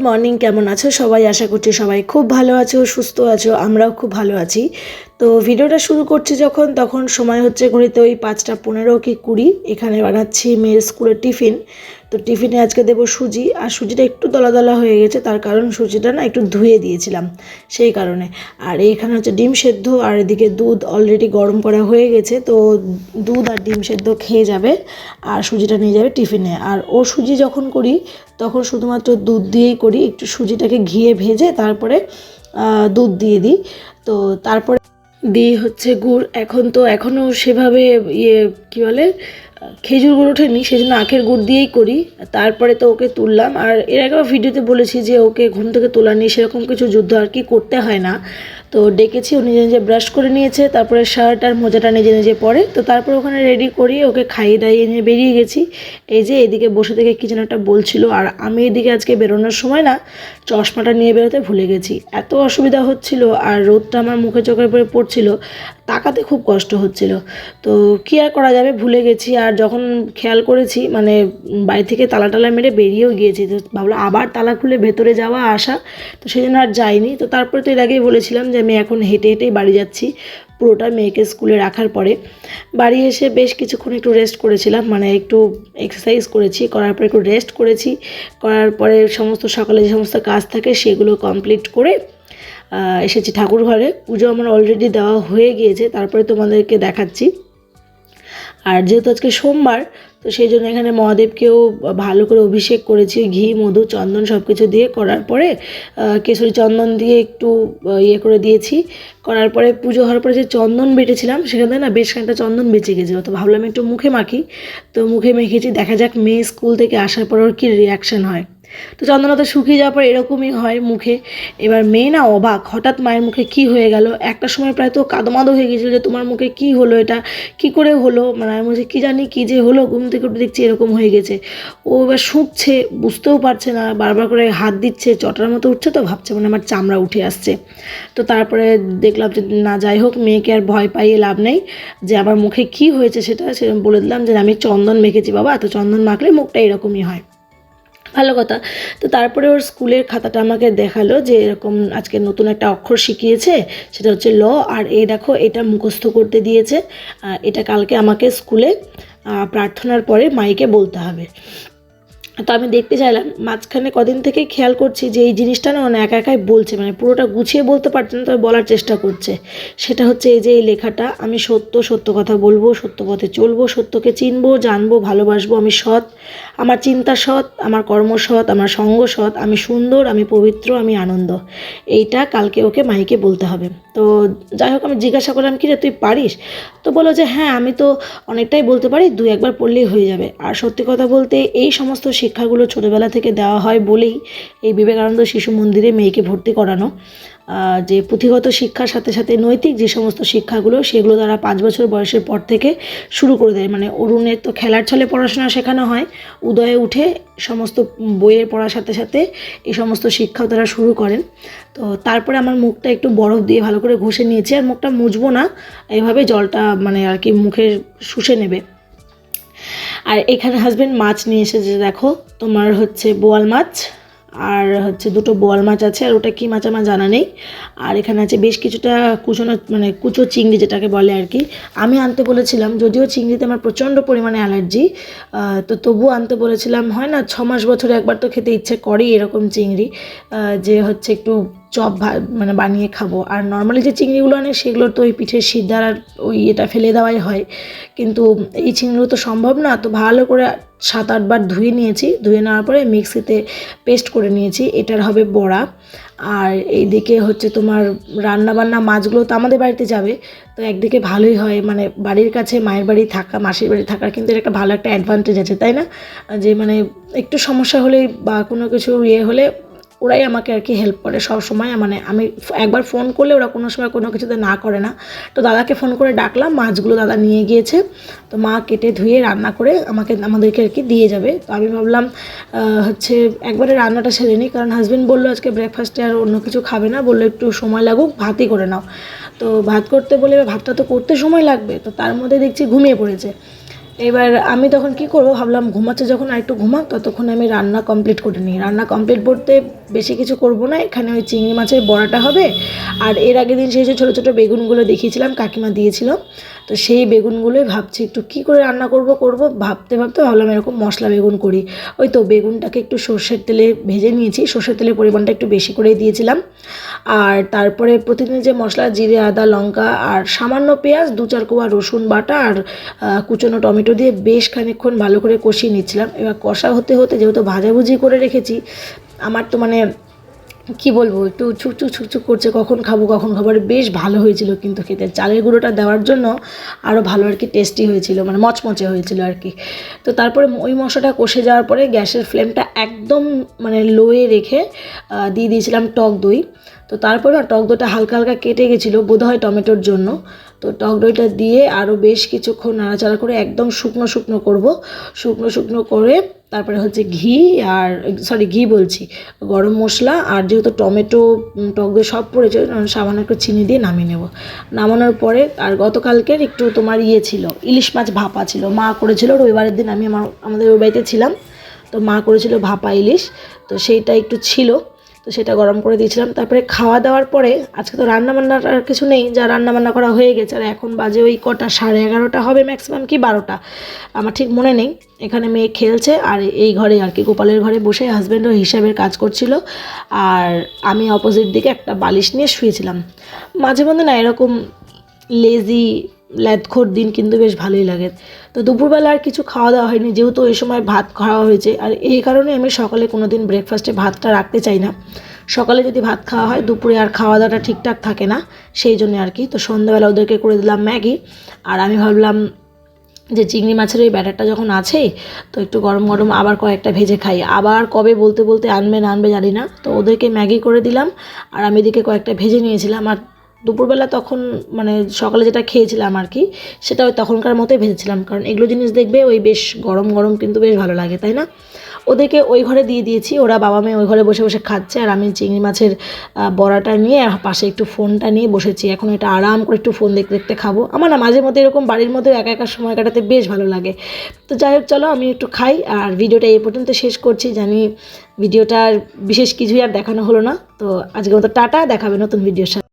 Morning, কেমন আছো সবাই? আশা করছি সবাই খুব ভালো আছো, সুস্থ আছো। আমরাও খুব ভালো আছি। তো ভিডিওটা শুরু করছি তখন সময় হচ্ছে ঘড়িতে ওই 5:15 কি 20। এখানে বানাচ্ছি মেয়ের স্কুলের টিফিন। তো টিফিনে আজকে দেবো সুজি, আর সুজিটা একটু দলা দলা হয়ে গেছে, তার কারণ সুজিটা না একটু ধুয়ে দিয়েছিলাম সেই কারণে। আর এইখানে হচ্ছে ডিম সেদ্ধ, আর এদিকে দুধ অলরেডি গরম করা হয়ে গেছে। তো দুধ আর ডিম সেদ্ধ খেয়ে যাবে, আর সুজিটা নিয়ে যাবে টিফিনে। আর ও সুজি যখন করি তখন শুধুমাত্র দুধ দিয়েই করি, একটু সুজিটাকে ঘিয়ে ভেজে তারপরে দুধ দিয়ে দিই। তো তারপরে দিই হচ্ছে গুড়। এখনও সেভাবে কী বলে, খেজুর গুড় ওঠেনি, সেই জন্য আখের গুড় দিয়েই করি। তারপরে তো ওকে তুললাম, আর এর আগেও ভিডিওতে বলেছি যে ওকে ঘুম থেকে তোলা নিয়ে সেরকম কিছু যুদ্ধ আর কি করতে হয় না। তো ডেকেছি, ও নিজে নিজে ব্রাশ করে নিয়েছে, তারপরে শার্ট আর মোজাটা নিজে নিজে পরে। তো তারপর ওখানে রেডি করি, ওকে খাইয়ে দাইয়ে নিয়ে বেরিয়ে গেছি। এই যে এদিকে বসে থেকে কী যেন একটা বলছিল, আর আমি এদিকে আজকে বেরোনোর সময় না চশমাটা নিয়ে বেরোতে ভুলে গেছি। এত অসুবিধা হচ্ছিল, আর রোদটা আমার মুখে চোখের উপরে পড়ছিল, তাকাতে খুব কষ্ট হচ্ছিল। তো কী আর করা যাবে, ভুলে গেছি। আর যখন খেয়াল করেছি মানে বাড়ি থেকে তালা টালা মেরে বেরিয়েও গিয়েছি, তো ভাবলাম আবার তালা খুলে ভেতরে যাওয়া আসা, তো সেই জন্য আর যাইনি। তো তারপরে তো এর আগেই বলেছিলাম যে আমি এখন হেঁটে হেঁটেই বাড়ি যাচ্ছি পুরোটা, মেয়েকে স্কুলে রাখার পরে। বাড়ি এসে বেশ কিছুক্ষণ একটু রেস্ট করেছিলাম, মানে একটু এক্সারসাইজ করেছি, করার পরে একটু রেস্ট করেছি। করার পরে সমস্ত সকালে যে সমস্ত কাজ থাকে সেগুলো কমপ্লিট করে এসেছি ঠাকুর ঘরে। পুজো আমার অলরেডি দেওয়া হয়ে গিয়েছে, তারপরে তোমাদেরকে দেখাচ্ছি। আর যেহেতু আজকে সোমবার, তো সেই জন্য এখানে মহাদেবকেও ভালো করে অভিষেক করেছি, ঘি মধু চন্দন সব কিছু দিয়ে। করার পরে কেশরী চন্দন দিয়ে একটু করে দিয়েছি। করার পরে পুজো হওয়ার পরে যে চন্দন বেটেছিলাম সেখান থেকে না বেশ খানিকটা চন্দন বেঁচে গেছিলো, তো ভাবলাম একটু মুখে মাখি। তো মুখে মেখেছি, দেখা যাক মেয়ে স্কুল থেকে আসার পর ওর কী রিয়াকশান হয়। তো চন্দনটা শুকিয়ে যাওয়ার পর এরকমই হয় মুখে। এবার মেয়ে না অবাক, হঠাৎ মায়ের মুখে কি হয়ে গেল। একটা সময় প্রায় তো কাদোমাদো হয়ে গেছিলো যে তোমার মুখে কি হলো, এটা কি করে হলো। মানে আমি বলছি কী জানি কী যে হলো, ঘুম থেকে উঠে দেখছি এরকম হয়ে গেছে। ও এবার শুঁকছে, বুঝতেও পারছে না, বারবার করে হাত দিচ্ছে, চটার মতো উঠছে, তো ভাবছে মানে আমার চামড়া উঠে আসছে। তো তারপরে দেখলাম যে না, যাই হোক মেয়েকে আর ভয় পাইয়ে লাভ নেই, যে আমার মুখে কি হয়েছে সেটা সেরকম বলে দিলাম যে আমি চন্দন মেখেছি বাবা, তো চন্দন মাখলে মুখটা এরকমই হয়। ভালো কথা। তো তারপরে ওর স্কুলের খাতাটা আমাকে দেখালো যে এরকম আজকে নতুন একটা অক্ষর শিখিয়েছে, সেটা হচ্ছে ল। আর এই দেখো এটা মুখস্থ করতে দিয়েছে, এটা কালকে আমাকে স্কুলে প্রার্থনার পরে মাইকে বলতে হবে। তো আমি দেখতে চাইলাম, মাঝখানে কদিন থেকে খেয়াল করছি যে এই জিনিসটা না মানে একা একাই বলছে, মানে পুরোটা গুছিয়ে বলতে পারছে না, তবে বলার চেষ্টা করছে। সেটা হচ্ছে এই যে এই লেখাটা, আমি সত্য সত্য কথা বলবো, সত্য পথে চলবো, সত্যকে চিনবো জানবো ভালোবাসবো, আমি সৎ, আমার চিন্তা সৎ, আমার কর্ম সৎ, আমার সঙ্গ সৎ, আমি সুন্দর, আমি পবিত্র, আমি আনন্দ। এইটা কালকে ওকে মাইকে বলতে হবে। তো যাই হোক, আমি জিজ্ঞাসা করলাম কি রে তুই পারিস? তো বলো যে হ্যাঁ আমি তো অনেকটাই বলতে পারি, 2-1বার পড়লেই হয়ে যাবে। আর সত্যি কথা বলতে এই সমস্ত শিক্ষাগুলো ছোটোবেলা থেকে দেওয়া হয় বলেই এই বিবেকানন্দ শিশু মন্দিরে মেয়েকে ভর্তি করানো, যে পুঁথিগত শিক্ষার সাথে সাথে নৈতিক যে সমস্ত শিক্ষাগুলো সেগুলো তারা 5 বছর বয়সের পর থেকে শুরু করে দেয়। মানে অরুণের তো খেলার ছলে পড়াশোনা শেখানো হয়, উদয়ে উঠে সমস্ত বইয়ের পড়ার সাথে সাথে এই সমস্ত শিক্ষাও তারা শুরু করেন। তো তারপরে আমার মুখটা একটু বরফ দিয়ে ভালো করে ঘষে নিয়েছি, আর মুখটা মুছবো না, এইভাবে জলটা মানে আর কি মুখে শুষে নেবে। আর এখানে হাজবেন্ড মাছ নিয়ে এসেছে, দেখো তোমার হচ্ছে বোয়াল মাছ, আর হচ্ছে 2টো বোয়াল মাছ আছে, আর ওটা কী মাছ আমার জানা নেই। আর এখানে আছে বেশ কিছুটা কুচনো মানে কুচো চিংড়ি যেটাকে বলে আর কি। আমি আনতে বলেছিলাম, যদিও চিংড়িতে আমার প্রচণ্ড পরিমাণে অ্যালার্জি, তো তবুও আনতে বলেছিলাম। হয় না 6 মাস বছরে একবার তো খেতে ইচ্ছে করেই এরকম চিংড়ি, যে হচ্ছে একটু চপ মানে বানিয়ে খাবো। আর নর্মালি যে চিংড়িগুলো আনে সেগুলো তো ওই পিঠের সিদ্ধার আর ওই এটা ফেলে দেওয়াই হয়, কিন্তু এই চিংড়িগুলো তো সম্ভব না। তো ভালো করে 7-8 বার ধুয়ে নিয়েছি, ধুয়ে নেওয়ার পরে মিক্সিতে পেস্ট করে নিয়েছি, এটার হবে বড়া। আর এইদিকে হচ্ছে তোমার রান্নাবান্না, মাছগুলো তো আমাদের বাড়িতে যাবে, তো একদিকে ভালোই হয়, মানে বাড়ির কাছে মায়ের বাড়ি থাকা, মাসির বাড়ি থাকার কিন্তু এটা একটা ভালো একটা অ্যাডভান্টেজ আছে, তাই না? যে মানে একটু সমস্যা হলেই বা কোনো কিছু হলে ওরাই আমাকে আর কি হেল্প করে সব সময়। মানে আমি একবার ফোন করলে ওরা কোনো সময় কোনো কিছুতে না করে না। তো দাদাকে ফোন করে ডাকলাম, মাছগুলো দাদা নিয়ে গিয়েছে, তো মা কেটে ধুয়ে রান্না করে আমাদেরকে আর কি দিয়ে যাবে। তো আমি ভাবলাম হচ্ছে একবারে রান্নাটা সেরে নিই, কারণ হাজব্যান্ড বললো আজকে ব্রেকফাস্টে আর অন্য কিছু খাবে না, বললো একটু সময় লাগুক, ভাতই করে নাও। তো ভাত করতে বলে ভাতটা তো করতে সময় লাগবে, তো তার মধ্যে দেখছি ঘুমিয়ে পড়েছে। এবার আমি তখন কি করব ভাবলাম, ঘুমাচ্ছে যখন আর একটু ঘুমাক, ততক্ষণ আমি রান্না কমপ্লিট করে নিই। রান্না কমপ্লিট করতে বেশি কিছু করব না, এখানে ওই চিংড়ি মাছের বড়াটা হবে। আর এর আগের দিন সেই যে ছোটো ছোটো বেগুনগুলো দেখিয়েছিলাম, কাকিমা দিয়েছিল, তো সেই বেগুনগুলোই ভাবছি একটু কী করে রান্না করব ভাবতে ভাবতে ভাবলাম এরকম মশলা বেগুন করি। ওই তো বেগুনটাকে একটু সর্ষের তেলে ভেজে নিয়েছি, সর্ষের তেলের পরিমাণটা একটু বেশি করেই দিয়েছিলাম। আর তারপরে প্রতিদিন যে মশলা, জিরে, আদা, লঙ্কা আর সামান্য পেঁয়াজ, 2-4 কোয়া রসুন বাটা আর কুচনো টমেটো দিয়ে বেশ খানিকক্ষণ ভালো করে কষিয়ে নিচ্ছিলাম। এবার কষা হতে হতে যেহেতু ভাজাভুজি করে রেখেছি, আমার তো মানে কী বলবো, একটু ছুকছুক করছে, কখন খাবো আর বেশ ভালো হয়েছিল কিন্তু খেতে। চালের গুঁড়োটা দেওয়ার জন্য আরও ভালো আর কি টেস্টি হয়েছিল, মানে মচমচে হয়েছিল আর কি। তো তারপরে ওই মশলাটা কষে যাওয়ার পরে গ্যাসের ফ্লেমটা একদম মানে লোয়ে রেখে দিয়ে দিয়েছিলাম টক দই। তো তারপরে না টক দইটা হালকা হালকা কেটে গেছিলো বোধহয় টমেটোর জন্য। তো টক দইটা দিয়ে আরও বেশ কিছুক্ষণ নাড়াচাড়া করে একদম শুকনো শুকনো করে তারপরে হচ্ছে ঘি বলছি, গরম মশলা আর যেহেতু টমেটো, টক দই সব পড়েছে, সামান্য একটু চিনি দিয়ে নামিয়ে নেব। নামানোর পরে আর গতকালকের একটু তোমার ছিল, ইলিশ মাছ ভাপা ছিল, মা করেছিল রবিবারের দিন, আমি আমাদের ওই বাড়িতে ছিলাম, তো মা করেছিল ভাপা ইলিশ, তো সেইটা একটু ছিল, তো সেটা গরম করে দিয়েছিলাম। তারপরে খাওয়া দাওয়ার পরে আজকে তো রান্নাবান্নার আর কিছু নেই, যা রান্নাবান্না করা হয়ে গেছে। আর এখন বাজে ওই কটা, 11:30 হবে ম্যাক্সিমাম, কি 12টা আমার ঠিক মনে নেই। এখানে মেয়ে খেলছে আর এই ঘরে আর কি গোপালের ঘরে বসে হাজব্যান্ডও হিসাবের কাজ করছিল, আর আমি অপোজিট দিকে একটা বালিশ নিয়ে শুয়েছিলাম। মাঝে মধ্যে না এরকম লেজি ল্যাদখোর দিন কিন্তু বেশ ভালোই লাগে। তো দুপুরবেলা আর কিছু খাওয়া দাওয়া হয়নি, যেহেতু ওই সময় ভাত খাওয়া হয়েছে, আর এই কারণে আমি সকালে কোনো দিন ব্রেকফাস্টে ভাতটা রাখতে চাই না। সকালে যদি ভাত খাওয়া হয় দুপুরে আর খাওয়া দাওয়াটা ঠিকঠাক থাকে না, সেই জন্য আর কি। তো সন্ধ্যাবেলা ওদেরকে করে দিলাম ম্যাগি, আর আমি ভাবলাম যে চিংড়ি মাছের ওই ব্যাটারটা যখন আছেই, তো একটু গরম গরম আবার কয়েকটা ভেজে খাই। আবার কবে বলতে আনবে না আনবে জানি না। তো ওদেরকে ম্যাগি করে দিলাম, আর আমি এদিকে কয়েকটা ভেজে নিয়েছিলাম। আর দুপুরবেলা তখন মানে সকালে যেটা খেয়েছিলাম আর কি, সেটা ওই তখনকার মতোই ভেজেছিলাম, কারণ এগুলো জিনিস দেখবে ওই বেশ গরম গরম কিন্তু বেশ ভালো লাগে, তাই না? ওদেরকে ওই ঘরে দিয়ে দিয়েছি, ওরা বাবা মেয়ে ওই ঘরে বসে বসে খাচ্ছে, আর আমি চিংড়ি মাছের বড়াটা নিয়ে পাশে একটু ফোনটা নিয়ে বসেছি। এখন এটা আরাম করে একটু ফোন দেখতে দেখতে খাবো। আমার না মাঝে মধ্যে এরকম বাড়ির মধ্যে একা একা সময় কাটাতে বেশ ভালো লাগে। তো যাই হোক, চলো আমি একটু খাই, আর ভিডিওটা এই পর্যন্ত শেষ করছি। জানি ভিডিওটার বিশেষ কিছুই আর দেখানো হলো না, তো আজকের মতো টাটা, দেখাবে নতুন ভিডিওর সাথে।